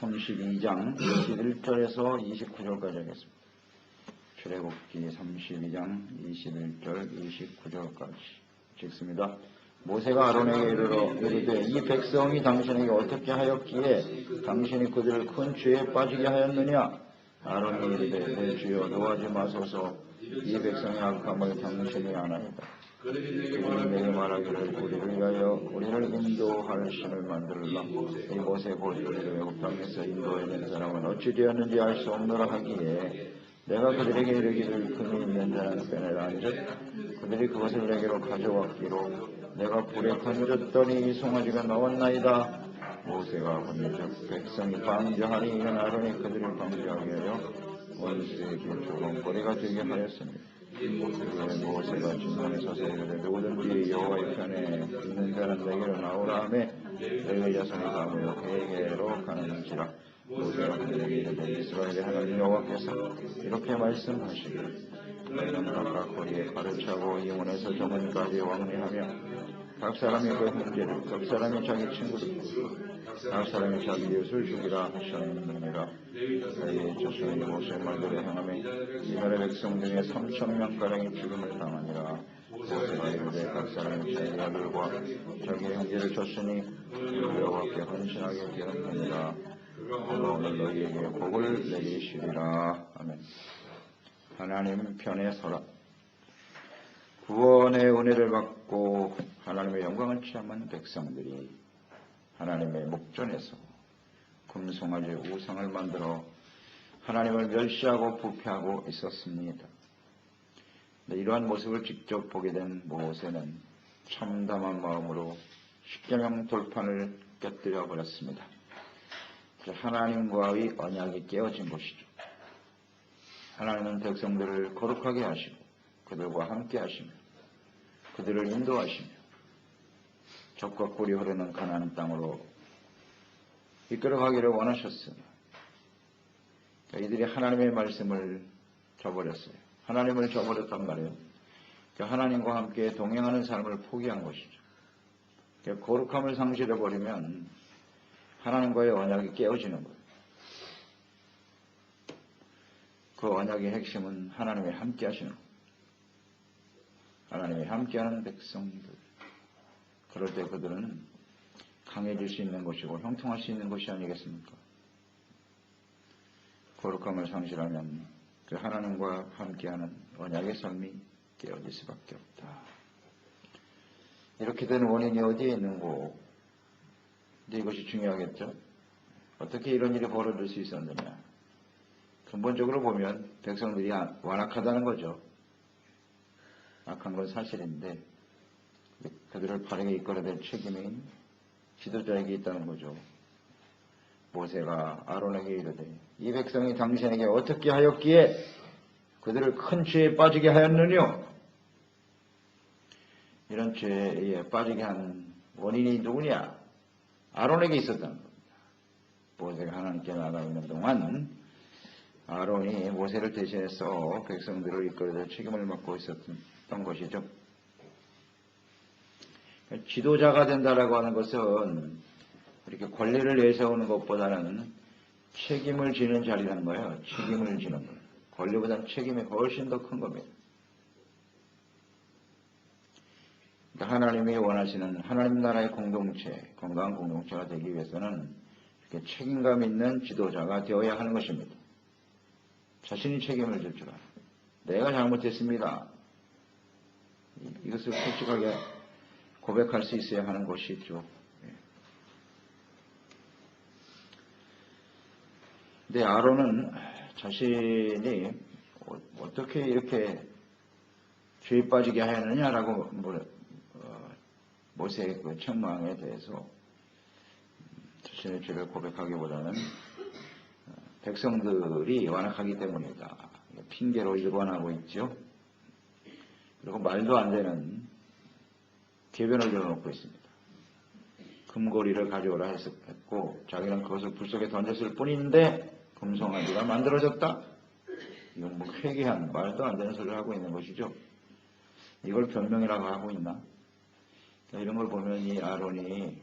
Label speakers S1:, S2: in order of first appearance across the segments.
S1: 32장 21절에서 29절까지 하겠습니다. 출애굽기 32장 21절 29절까지 읽습니다. 모세가 아론에게 이르러 이르되 이 백성이 당신에게 어떻게 하였기에 당신이 그들을 큰 죄에 빠지게 하였느냐? 아론이 이르되 내 주여 노하지 마소서. 이 백성의 악함을 당신이 아나이다. 그들이 내게 말하기를 우리를 위하여 우리를 인도할 신을 만들라. 이 모세 곧 우리를 외국 땅에서 인도해낸 사람은 어찌 되었는지 알 수 없노라 하기에 내가 그들에게 이르기를 금이 있는 자는 빼내라 한즉 그들이 그것을 내게로 가져왔기로 내가 불에 던졌더니 이 송아지가 나왔나이다. 모세가 건네적 백성이 방주하니 이는 아론이 그들을 방주하게 하여 원수에게 조롱거리가 되게 하였습니다. 모세가 진문에 서서 이르되 누구든지 여호와의 편에 있는 자는 내게로 나오라 하며 레위 자손이 다 모여 그에게로 가는지라. 모세가 그들에게 이르되 이스라엘의 하나님 여호와께서 이렇게 말씀하시기를 너희는 각각 거리에 칼을 차고 이문에서 저문까지 왕래하며 각 사람이 그 형제를 각 사람이 자기 친구를 각 사람이 자기 이웃을 죽이라 하셨느니라. 레위 자손이 모세의 말대로 행하며 이스라엘 백성 중에 3,000명가량이 죽임을 당하니라. 모세가 이르되 각 사람이 자기 아들과 자기 형제를 쳤으니 여호와께 헌신하게 되었느니라. 오늘 너희에게 복을 내리시리라. 아멘. 하나님 편에 서라. 구원의 은혜를 받고 하나님의 영광을 체험한 백성들이 하나님의 목전에서 금송아지 우상을 만들어 하나님을 멸시하고 부패하고 있었습니다. 이러한 모습을 직접 보게 된 모세는 참담한 마음으로 십계명 돌판을 깨뜨려 버렸습니다. 하나님과의 언약이 깨어진 것이죠. 하나님은 백성들을 거룩하게 하시고 그들과 함께 하시며 그들을 인도하시며 적과 꿀이 흐르는 가나안 땅으로 이끌어가기를 원하셨으며 이들이 하나님의 말씀을 저버렸어요. 하나님을 저버렸단 말이에요. 하나님과 함께 동행하는 삶을 포기한 것이죠. 거룩함을 상실해버리면 하나님과의 언약이 깨어지는 거예요. 그 언약의 핵심은 하나님이 함께 하시는 거예요. 하나님이 함께하는 백성들. 그럴 때 그들은 강해질 수 있는 것이고 형통할 수 있는 것이 아니겠습니까? 거룩함을 상실하면 그 하나님과 함께하는 언약의 삶이 깨어질 수밖에 없다. 이렇게 되는 원인이 어디에 있는고? 근데 이것이 중요하겠죠. 어떻게 이런 일이 벌어질 수 있었느냐? 근본적으로 보면 백성들이 완악하다는 거죠. 악한 건 사실인데 그들을 바르게 이끌어낼 책임이 지도자에게 있다는 거죠. 모세가 아론에게 이르되 이 백성이 당신에게 어떻게 하였기에 그들을 큰 죄에 빠지게 하였느냐? 이런 죄에 빠지게 한 원인이 누구냐? 아론에게 있었다는 겁니다. 모세가 하나님께 나가 있는 동안 아론이 모세를 대신해서 백성들을 이끌어낼 책임을 맡고 있었던 것이죠. 지도자가 된다라고 하는 것은 이렇게 권리를 내세우는 것보다는 책임을 지는 자리라는 거예요. 책임을 지는 거예요. 권리보다는 책임이 훨씬 더 큰 겁니다. 그러니까 하나님이 원하시는 하나님 나라의 공동체, 건강한 공동체가 되기 위해서는 이렇게 책임감 있는 지도자가 되어야 하는 것입니다. 자신이 책임을 질 줄 알아요. 내가 잘못했습니다. 이것을 솔직하게 고백할 수 있어야 하는 것이죠. 근데 아론은 자신이 어떻게 이렇게 죄에 빠지게 하였느냐라고 모세의 그 책망에 대해서 자신의 죄를 고백하기보다는 백성들이 완악하기 때문이다. 핑계로 일관하고 있죠. 그리고 말도 안 되는 궤변을 들어놓고 있습니다. 금고리를 가져오라 했고 자기는 그것을 불 속에 던졌을 뿐인데 금송아지가 만들어졌다. 이건 뭐 회개한 말도 안 되는 소리를 하고 있는 것이죠. 이걸 변명이라고 하고 있나? 이런 걸 보면 이 아론이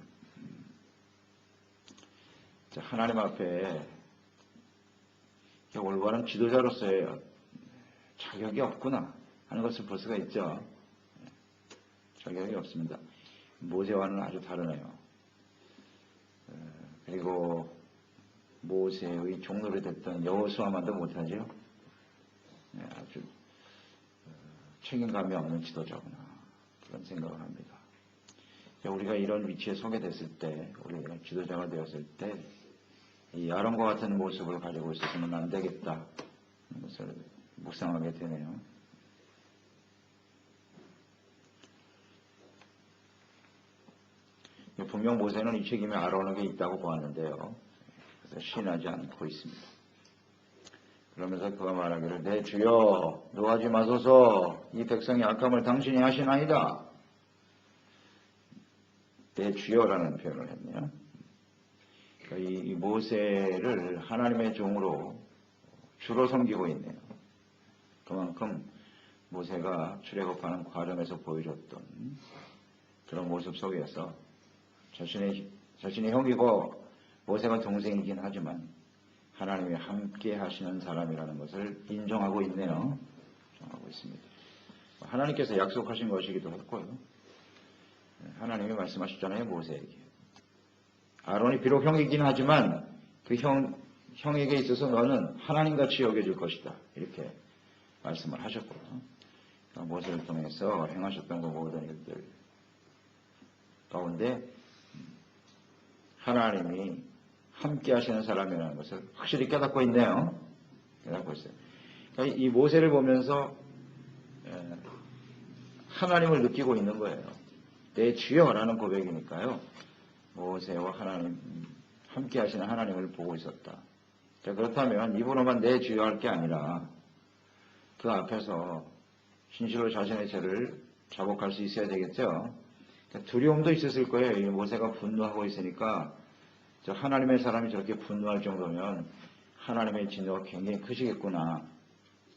S1: 하나님 앞에 올바른 지도자로서의 자격이 없구나 하는 것을 볼 수가 있죠. 자격이 없습니다. 모세와는 아주 다르네요. 그리고 모세의 종로를 됐던 여호수아만도 못하죠. 아주 책임감이 없는 지도자구나 그런 생각을 합니다. 우리가 이런 위치에 서게 됐을 때, 우리가 지도자가 되었을 때 이 아론과 같은 모습을 가지고 있어서는 안 되겠다 하는 것을 묵상하게 되네요. 분명 모세는 이 책임이 아론에게 있다고 보았는데요. 그래서 시인하지 않고 있습니다. 그러면서 그가 말하기를 내 주여 노하지 마소서 이 백성의 악함을 당신이 하시나이다. 내 주여라는 표현을 했네요. 이 모세를 하나님의 종으로 주로 섬기고 있네요. 그만큼 모세가 출애굽하는 과정에서 보여줬던 그런 모습 속에서 자신의 형이고 모세가 동생이긴 하지만 하나님이 함께 하시는 사람이라는 것을 인정하고 있네요. 인정하고 있습니다. 하나님께서 약속하신 것이기도 했고요. 하나님이 말씀하셨잖아요. 모세에게. 아론이 비록 형이긴 하지만 그 형에게 있어서 너는 하나님같이 여겨질 것이다. 이렇게 말씀을 하셨고요. 모세를 통해서 행하셨던 그 모든 일들 가운데 하나님이 함께 하시는 사람이라는 것을 확실히 깨닫고 있네요. 깨닫고 있어요. 그러니까 이 모세를 보면서 하나님을 느끼고 있는 거예요. 내 주여라는 고백이니까요. 모세와 하나님, 함께 하시는 하나님을 보고 있었다. 자, 그렇다면 입으로만 내 주여 할 게 아니라 그 앞에서 진실로 자신의 죄를 자복할 수 있어야 되겠죠. 그러니까 두려움도 있었을 거예요. 이 모세가 분노하고 있으니까 저 하나님의 사람이 저렇게 분노할 정도면 하나님의 진노가 굉장히 크시겠구나.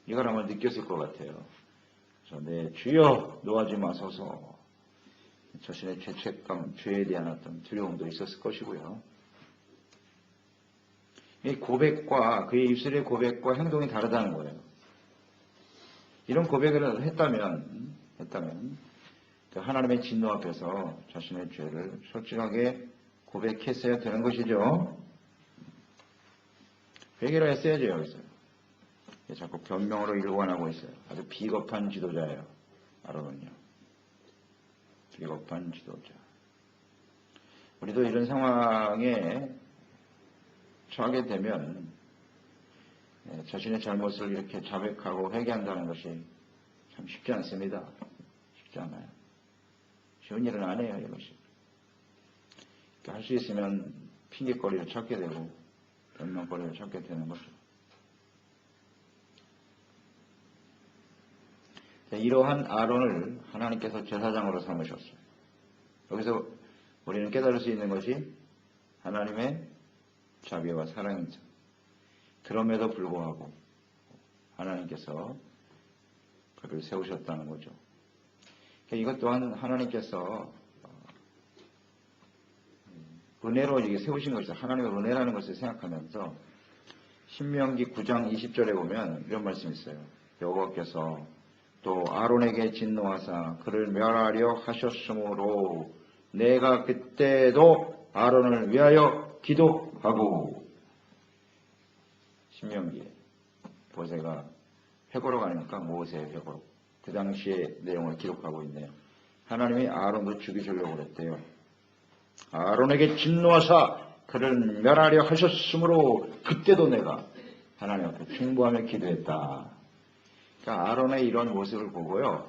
S1: 이걸 아마 느꼈을 것 같아요. 그래서 내 주여 노하지 마소서. 자신의 죄책감, 죄에 대한 어떤 두려움도 있었을 것이고요. 이 고백과 그의 입술의 고백과 행동이 다르다는 거예요. 이런 고백을 했다면 하나님의 진노 앞에서 자신의 죄를 솔직하게 고백했어야 되는 것이죠. 회개를 했어야죠. 여기서 자꾸 변명으로 일관하고 있어요. 아주 비겁한 지도자예요. 아론은요. 비겁한 지도자. 우리도 이런 상황에 처하게 되면 자신의 잘못을 이렇게 자백하고 회개한다는 것이 참 쉽지 않습니다. 쉽지 않아요. 쉬운 일은 아니에요. 이것이. 할 수 있으면 핑계거리를 찾게 되고 변명거리를 찾게 되는 거죠. 이러한 아론을 하나님께서 제사장으로 삼으셨어요. 여기서 우리는 깨달을 수 있는 것이 하나님의 자비와 사랑이죠. 그럼에도 불구하고 하나님께서 그를 세우셨다는 거죠. 이것 또한 하나님께서 은혜로 이게 세우신 것이죠. 하나님의 은혜라는 것을 생각하면서 신명기 9장 20절에 보면 이런 말씀이 있어요. 여호와께서 또 아론에게 진노하사 그를 멸하려 하셨으므로 내가 그때도 아론을 위하여 기도하고. 신명기에 모세가 회고로 가니까 모세의 회고로 그 당시의 내용을 기록하고 있네요. 하나님이 아론도 죽이시려고 그랬대요. 아론에게 진노하사 그를 멸하려 하셨으므로 그때도 내가 하나님 앞에 충고하며 기도했다. 그러니까 아론의 이런 모습을 보고요.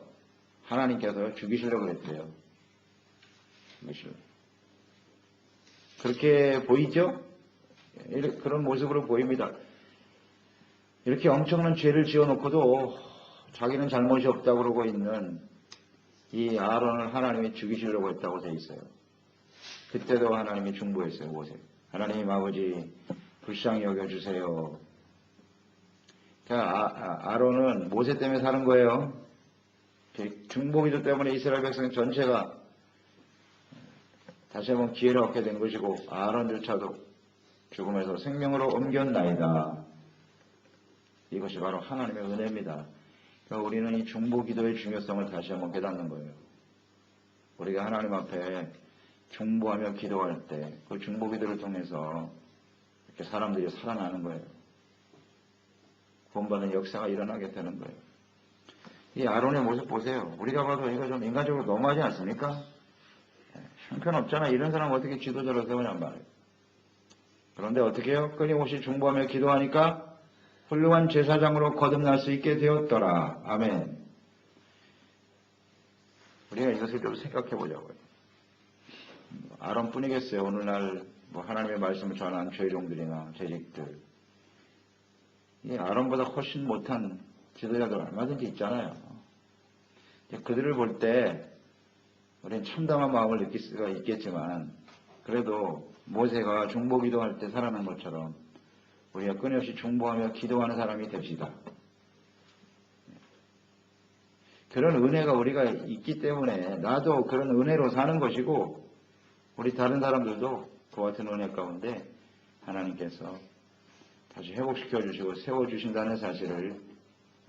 S1: 하나님께서 죽이시려고 그랬대요. 그렇게 보이죠? 그런 모습으로 보입니다. 이렇게 엄청난 죄를 지어놓고도 자기는 잘못이 없다고 그러고 있는 이 아론을 하나님이 죽이시려고 했다고 돼 있어요. 그때도 하나님이 중보했어요. 모세. 하나님 아버지 불쌍히 여겨주세요. 그러니까 아론은 모세 때문에 사는 거예요. 중보기도 때문에 이스라엘 백성 전체가 다시 한번 기회를 얻게 된 것이고 아론조차도 죽음에서 생명으로 옮겼나이다. 이것이 바로 하나님의 은혜입니다. 그러니까 우리는 이 중보기도의 중요성을 다시 한번 깨닫는 거예요. 우리가 하나님 앞에 중보하며 기도할 때 그 중보기도를 통해서 이렇게 사람들이 살아나는 거예요. 구원받는 역사가 일어나게 되는 거예요. 이 아론의 모습 보세요. 우리가 봐도 이거 좀 인간적으로 너무하지 않습니까? 형편없잖아. 이런 사람 어떻게 지도자로 세우냔 말이에요. 그런데 어떻게 해요? 끊임없이 중보하며 기도하니까 훌륭한 제사장으로 거듭날 수 있게 되었더라. 아멘. 우리가 이것을 좀 생각해 보자고요. 아론뿐이겠어요. 오늘날 하나님의 말씀을 전하는 죄종들이나 재직들. 이 아론보다 훨씬 못한 지도자들 얼마든지 있잖아요. 그들을 볼 때 우리는 참담한 마음을 느낄 수가 있겠지만 그래도 모세가 중보기도할 때 살아난 것처럼 우리가 끊임없이 중보하며 기도하는 사람이 됩시다. 그런 은혜가 우리가 있기 때문에 나도 그런 은혜로 사는 것이고 우리 다른 사람들도 그와 같은 은혜 가운데 하나님께서 다시 회복시켜 주시고 세워주신다는 사실을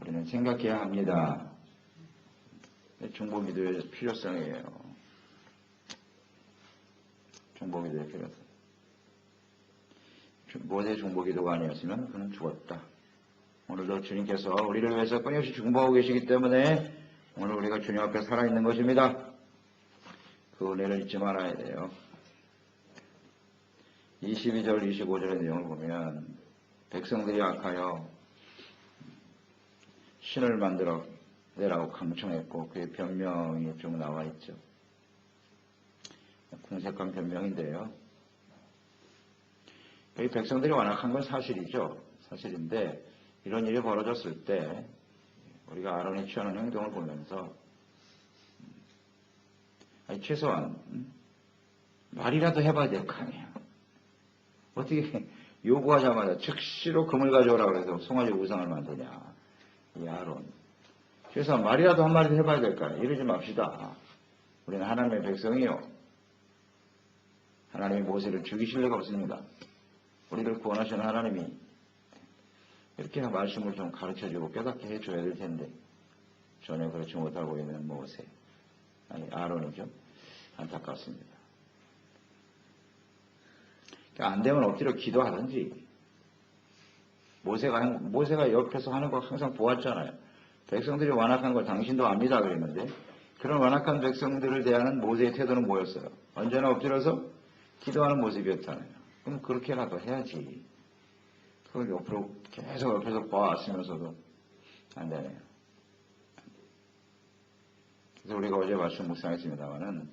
S1: 우리는 생각해야 합니다. 중보기도의 필요성이에요. 중보기도의 필요성. 모세 중보기도가 아니었으면 그는 죽었다. 오늘도 주님께서 우리를 위해서 끊임없이 중보하고 계시기 때문에 오늘 우리가 주님 앞에 살아있는 것입니다. 그 은혜를 잊지 말아야 돼요. 22절, 25절의 내용을 보면 백성들이 악하여 신을 만들어 내라고 강청했고 그의 변명이 좀 나와 있죠. 궁색한 변명인데요. 이 백성들이 완악한 건 사실이죠. 사실인데 이런 일이 벌어졌을 때 우리가 아론이 취하는 행동을 보면서 최소한 말이라도 해봐야 될 거 아니야. 어떻게 요구하자마자 즉시로 금을 가져오라 그래서 송아지 우상을 만드냐. 이 아론. 최소한 말이라도 한마디 해봐야 될 거 아니야. 이러지 맙시다. 우리는 하나님의 백성이요. 하나님이 모세를 죽이실 리가 없습니다. 우리를 구원하시는 하나님이 이렇게 말씀을 좀 가르쳐주고 깨닫게 해줘야 될 텐데 전혀 그렇지 못하고 있는 모세, 아니 아론이죠. 안타깝습니다. 안 되면 엎드려 기도하든지 모세가 옆에서 하는 거 항상 보았잖아요. 백성들이 완악한 걸 당신도 압니다 그랬는데 그런 완악한 백성들을 대하는 모세의 태도는 뭐였어요? 언제나 엎드려서 기도하는 모습이었잖아요. 그럼 그렇게라도 해야지. 그걸 옆으로 계속 옆에서 봐왔으면서도 안 되네요. 그래서 우리가 어제 말씀 묵상했습니다마는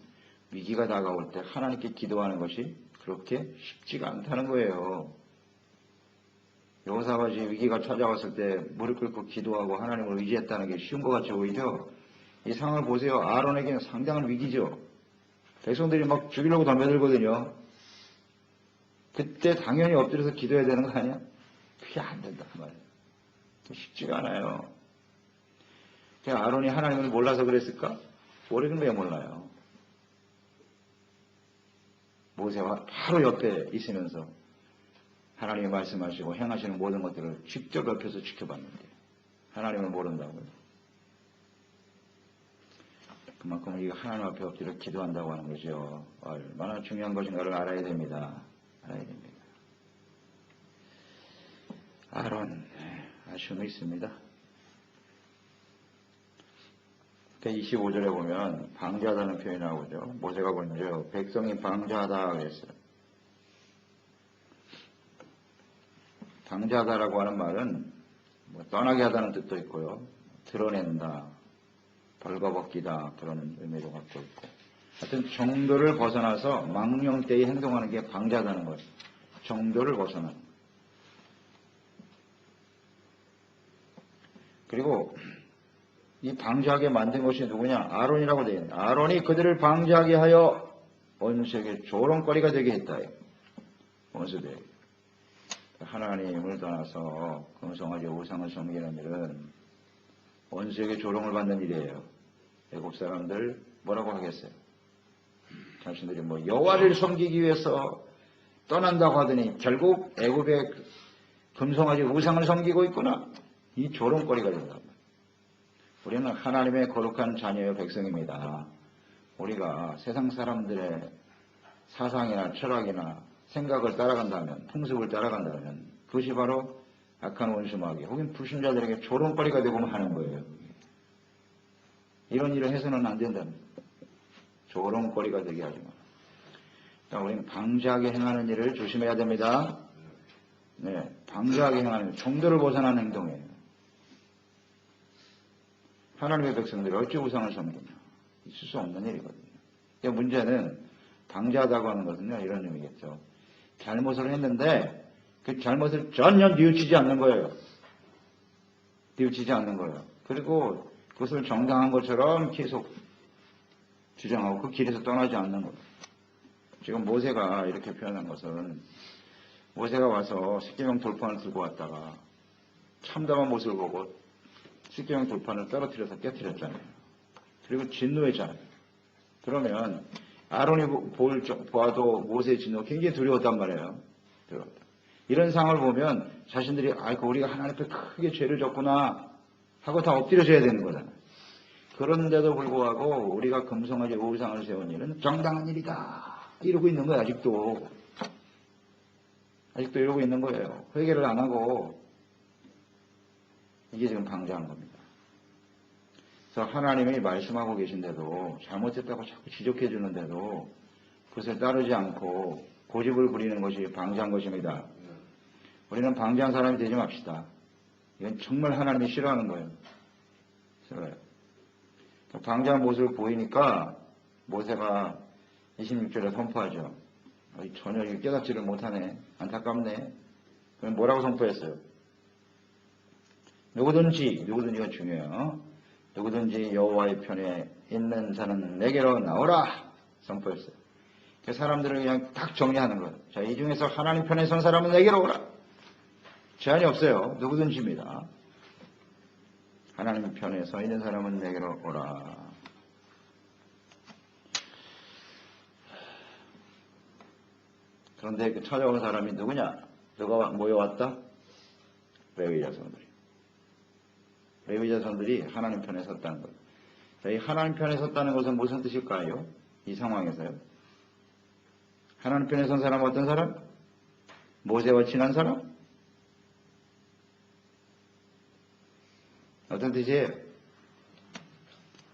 S1: 위기가 다가올 때 하나님께 기도하는 것이 그렇게 쉽지가 않다는 거예요. 여호사밧이 위기가 찾아왔을 때 무릎 꿇고 기도하고 하나님을 의지했다는 게 쉬운 것 같이 보이죠? 이 상황을 보세요. 아론에게는 상당한 위기죠. 백성들이 막 죽이려고 덤벼들거든요. 그때 당연히 엎드려서 기도해야 되는 거 아니야? 그게 안 된단 말이에요. 쉽지가 않아요. 아론이 하나님을 몰라서 그랬을까? 우리는 왜 몰라요? 모세와 바로 옆에 있으면서 하나님이 말씀하시고 행하시는 모든 것들을 직접 옆에서 지켜봤는데 하나님을 모른다고요. 그만큼 우리가 하나님 앞에 엎드려 기도한다고 하는 거죠. 얼마나 중요한 것인가를 알아야 됩니다. 알아야 됩니다. 아론 아쉬움이 있습니다. 25절에 보면 방자하다는 표현이 나오죠. 모세가 먼저 백성이 방자하다 그랬어요. 방자하다라고 하는 말은 떠나게 하다는 뜻도 있고요. 드러낸다, 벌거벗기다 그런 의미도 갖고 있고 하여튼 정도를 벗어나서 망령되이 행동하는 게 방자하다는 거예요. 정도를 벗어나는 거예요. 그리고 이 방자하게 만든 것이 누구냐? 아론이라고 되어 있는데 아론이 그들을 방자하게 하여 원수에게 조롱거리가 되게 했다. 원수들 하나님을 떠나서 금송아지 우상을 섬기는 일은 원수에게 조롱을 받는 일이에요. 애국 사람들 뭐라고 하겠어요? 자신들이 여호와를 섬기기 위해서 떠난다고 하더니 결국 애굽의 금송아지 우상을 섬기고 있구나. 이 조롱거리가 된다. 우리는 하나님의 거룩한 자녀의 백성입니다. 우리가 세상 사람들의 사상이나 철학이나 생각을 따라간다면, 풍습을 따라간다면 그것이 바로 악한 원수마귀 혹은 불신자들에게 조롱거리가 되고 하는 거예요. 이런 일을 해서는 안 된다는 조롱거리가 되게 하지 마. 그러니까 우리는 방자하게 행하는 일을 조심해야 됩니다. 네, 방자하게 행하는 정도를 벗어나는 행동이에요. 하나님의 백성들이 어찌 우상을 섬기냐. 있을 수 없는 일이거든요. 그러니까 문제는 방자하다고 하는 것은요, 이런 의미겠죠. 잘못을 했는데 그 잘못을 전혀 뉘우치지 않는 거예요. 뉘우치지 않는 거예요. 그리고 그것을 정당한 것처럼 계속 주장하고 그 길에서 떠나지 않는 거예요. 지금 모세가 이렇게 표현한 것은 모세가 와서 십계명 돌판을 들고 왔다가 참담한 모습을 보고 십계명 돌판을 떨어뜨려서 깨뜨렸잖아요. 그리고 진노했잖아요. 그러면 아론이 보아도 모세의 진노가 굉장히 두려웠단 말이에요. 두려웠다. 이런 상황을 보면 자신들이 아이고 우리가 하나님 앞에 크게 죄를 졌구나 하고 다 엎드려져야 되는 거잖아요. 그런데도 불구하고 우리가 금송아지 우상을 세운 일은 정당한 일이다. 이러고 있는 거예요. 아직도 이러고 있는 거예요. 회개를 안 하고 이게 지금 방자한 겁니다. 그래서 하나님이 말씀하고 계신데도 잘못했다고 자꾸 지적해 주는데도 그것을 따르지 않고 고집을 부리는 것이 방자한 것입니다. 우리는 방자한 사람이 되지 맙시다. 이건 정말 하나님이 싫어하는 거예요. 싫어요. 방자한 모습을 보이니까 모세가 26절에 선포하죠. 전혀 깨닫지를 못하네. 안타깝네. 그럼 뭐라고 선포했어요? 누구든지가 중요해요. 누구든지 여호와의 편에 있는 자는 내게로 나오라 선포했어요. 그 사람들을 그냥 딱 정리하는 거예요. 자, 이 중에서 하나님 편에 선 사람은 내게로 오라. 제한이 없어요. 누구든지입니다. 하나님 편에 서 있는 사람은 내게로 오라. 그런데 그 찾아온 사람이 누구냐? 누가 모여왔다? 레위 자손들이. 레위 자손들이 하나님 편에 섰다는 것. 자, 이 하나님 편에 섰다는 것은 무슨 뜻일까요? 이 상황에서요. 하나님 편에 선 사람은 어떤 사람? 모세와 친한 사람? 어떤 뜻이에요?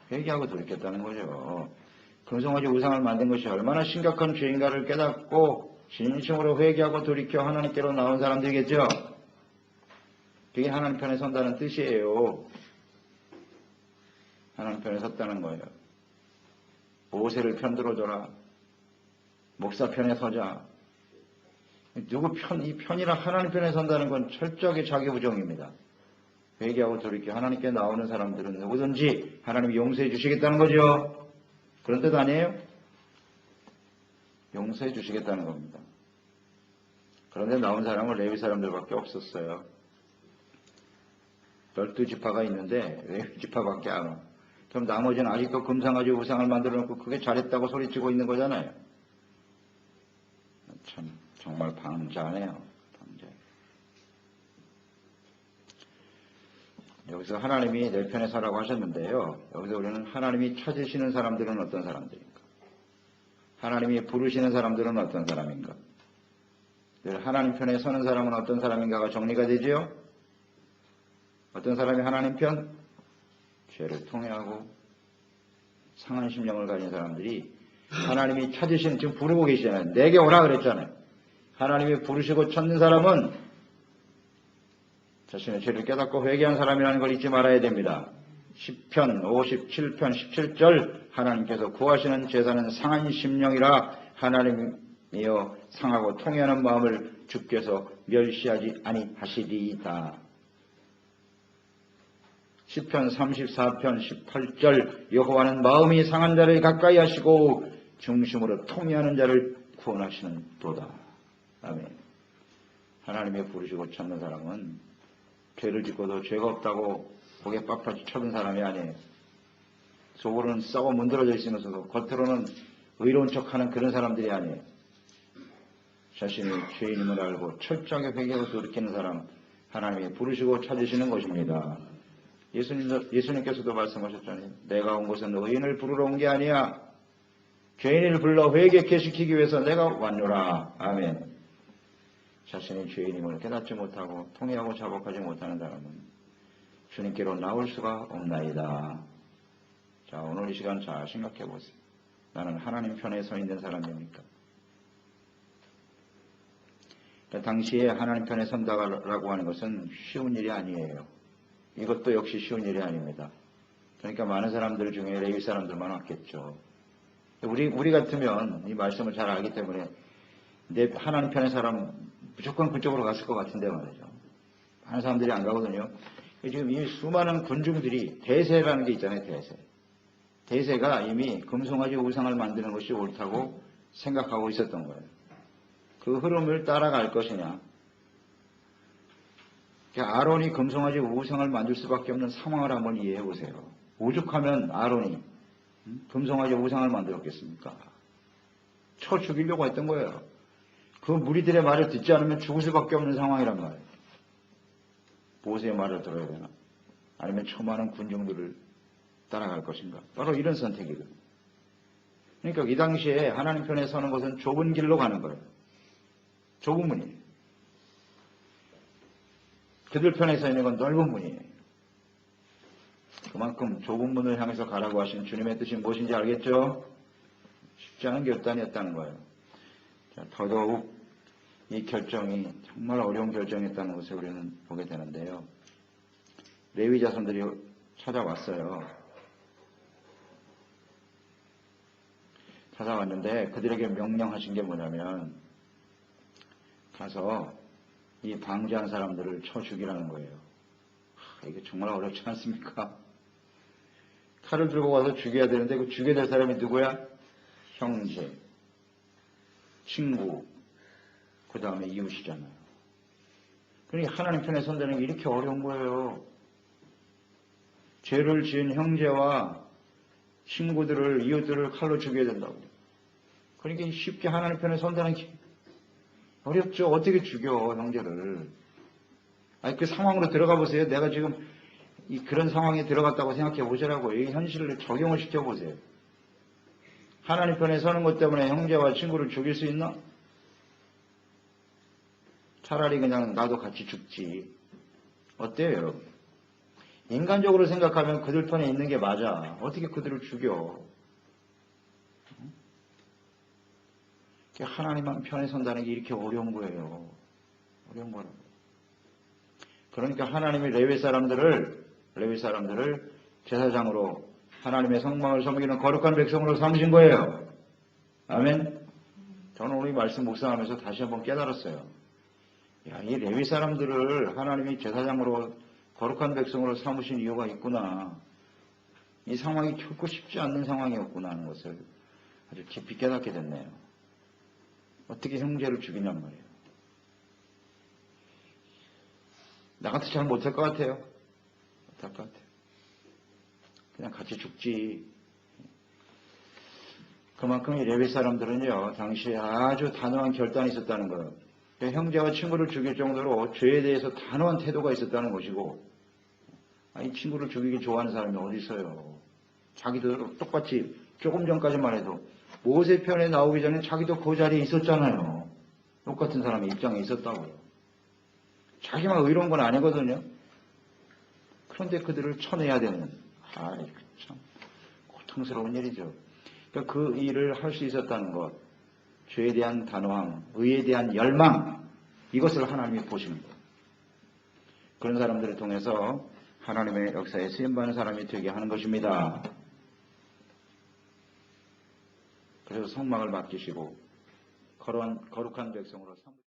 S1: 회개하고 돌이켰다는 거죠. 금송아지 우상을 만든 것이 얼마나 심각한 죄인가를 깨닫고 진심으로 회개하고 돌이켜 하나님께로 나온 사람들이겠죠. 그게 하나님 편에 선다는 뜻이에요. 하나님 편에 섰다는 거예요. 모세를 편들어줘라. 목사 편에 서자. 누구 편, 이 편이라 하나님 편에 선다는 건 철저하게 자기 부정입니다. 회개하고 돌이켜 하나님께 나오는 사람들은 누구든지 하나님이 용서해 주시겠다는 거죠. 그런 뜻 아니에요? 용서해 주시겠다는 겁니다. 그런데 나온 사람은 레위 사람들밖에 없었어요. 12지파가 있는데 레위 지파밖에 안 와. 그럼 나머지는 아직도 금상아지 우상을 만들어 놓고 그게 잘했다고 소리치고 있는 거잖아요. 참 정말 방자하네요. 방자. 여기서 하나님이 내 편에 서라고 하셨는데요. 여기서 우리는 하나님이 찾으시는 사람들은 어떤 사람들인가? 하나님이 부르시는 사람들은 어떤 사람인가? 하나님 편에 서는 사람은 어떤 사람인가가 정리가 되지요? 어떤 사람이 하나님 편? 죄를 통회하고 상한 심령을 가진 사람들이 하나님이 찾으시는, 지금 부르고 계시잖아요. 내게 오라 그랬잖아요. 하나님이 부르시고 찾는 사람은 자신의 죄를 깨닫고 회개한 사람이라는 걸 잊지 말아야 됩니다. 10편 57편 17절 하나님께서 구하시는 제사는 상한 심령이라 하나님이여 상하고 통회하는 마음을 주께서 멸시하지 아니하시리이다. 10편 34편 18절 여호와는 마음이 상한 자를 가까이 하시고 중심으로 통회하는 자를 구원하시는 도다. 아멘. 하나님의 부르시고 찾는 사람은 죄를 짓고도 죄가 없다고 고개 빳빳이 쳐든 사람이 아니에요. 속으로는 썩어 문드러져 있으면서도 겉으로는 의로운 척하는 그런 사람들이 아니에요. 자신이 죄인임을 알고 철저하게 회개하고 돌이키는 사람 하나님이 부르시고 찾으시는 것입니다. 예수님께서도 말씀하셨잖아요. 내가 온 것은 의인을 부르러 온 게 아니야. 죄인을 불러 회개케 시키기 위해서 내가 왔노라. 아멘. 자신이 죄인임을 깨닫지 못하고 통회하고 자복하지 못하는 사람은 주님께로 나올 수가 없나이다. 자, 오늘 이 시간 잘 생각해 보세요. 나는 하나님 편에 서 있는 사람입니까? 당시에 하나님 편에 선다라고 하는 것은 쉬운 일이 아니에요. 이것도 역시 쉬운 일이 아닙니다. 그러니까 많은 사람들 중에 레위 사람들만 왔겠죠. 우리 같으면 이 말씀을 잘 알기 때문에 내 하나님 편의 사람 무조건 그쪽으로 갔을 것 같은데 말이죠. 많은 사람들이 안 가거든요. 지금 이 수많은 군중들이 대세라는 게 있잖아요. 대세가 이미 금송아지 우상을 만드는 것이 옳다고 생각하고 있었던 거예요. 그 흐름을 따라갈 것이냐. 아론이 금송아지 우상을 만들 수밖에 없는 상황을 한번 이해해 보세요. 오죽하면 아론이 금송아지 우상을 만들었겠습니까? 쳐 죽이려고 했던 거예요. 그 무리들의 말을 듣지 않으면 죽을 수밖에 없는 상황이란 말이에요. 모세의 말을 들어야 되나? 아니면 처많은 군중들을 따라갈 것인가? 바로 이런 선택이거든요. 그러니까 이 당시에 하나님 편에 서는 것은 좁은 길로 가는 거예요. 좁은 문이에요. 그들 편에 서 있는 건 넓은 문이에요. 그만큼 좁은 문을 향해서 가라고 하신 주님의 뜻이 무엇인지 알겠죠? 쉽지 않은 결단이었다는 거예요. 자, 더더욱 이 결정이 정말 어려운 결정이었다는 것을 우리는 보게 되는데요. 레위 자손들이 찾아왔어요. 찾아왔는데 그들에게 명령하신 게 뭐냐면 가서 이 방지한 사람들을 쳐 죽이라는 거예요. 이게 정말 어렵지 않습니까? 칼을 들고 가서 죽여야 되는데 그 죽여야 될 사람이 누구야? 형제, 친구, 그 다음에 이웃이잖아요. 그러니까 하나님 편에 선다는 게 이렇게 어려운 거예요. 죄를 지은 형제와 친구들을, 이웃들을 칼로 죽여야 된다고. 그러니까 쉽게 하나님 편에 선다는 게 어렵죠. 어떻게 죽여, 형제를. 아니, 그 상황으로 들어가 보세요. 내가 지금 그런 상황에 들어갔다고 생각해 보시라고. 이 현실을 적용을 시켜 보세요. 하나님 편에 서는 것 때문에 형제와 친구를 죽일 수 있나? 차라리 그냥 나도 같이 죽지. 어때요, 여러분? 인간적으로 생각하면 그들 편에 있는 게 맞아. 어떻게 그들을 죽여? 하나님 편에 선다는 게 이렇게 어려운 거예요. 어려운 거라고. 그러니까 하나님이 레위 사람들을 제사장으로 하나님의 성막을 섬기는 거룩한 백성으로 삼으신 거예요. 아멘. 저는 오늘 이 말씀 묵상하면서 다시 한번 깨달았어요. 야, 이 레위 사람들을 하나님이 제사장으로 거룩한 백성으로 삼으신 이유가 있구나. 이 상황이 결코 쉽지 않는 상황이었구나 하는 것을 아주 깊이 깨닫게 됐네요. 어떻게 형제를 죽이냔 말이에요. 나 같아도 잘 못할 것 같아요. 못할 것 같아요. 그냥 같이 죽지. 그만큼 이 레위 사람들은요, 당시에 아주 단호한 결단이 있었다는 거예요. 형제와 친구를 죽일 정도로 죄에 대해서 단호한 태도가 있었다는 것이고, 이 친구를 죽이기 좋아하는 사람이 어디 있어요? 자기도 똑같이 조금 전까지만 해도 모세 편에 나오기 전에 자기도 그 자리에 있었잖아요. 똑같은 사람의 입장에 있었다고요. 자기만 의로운 건 아니거든요. 그런데 그들을 쳐내야 되는, 참 고통스러운 일이죠. 그러니까 그 일을 할 수 있었다는 것, 죄에 대한 단호함, 의에 대한 열망, 이것을 하나님이 보시는 거예요. 그런 사람들을 통해서 하나님의 역사에 쓰임받는 사람이 되게 하는 것입니다. 그래서 성막을 맡기시고 거룩한 백성으로 삼으시고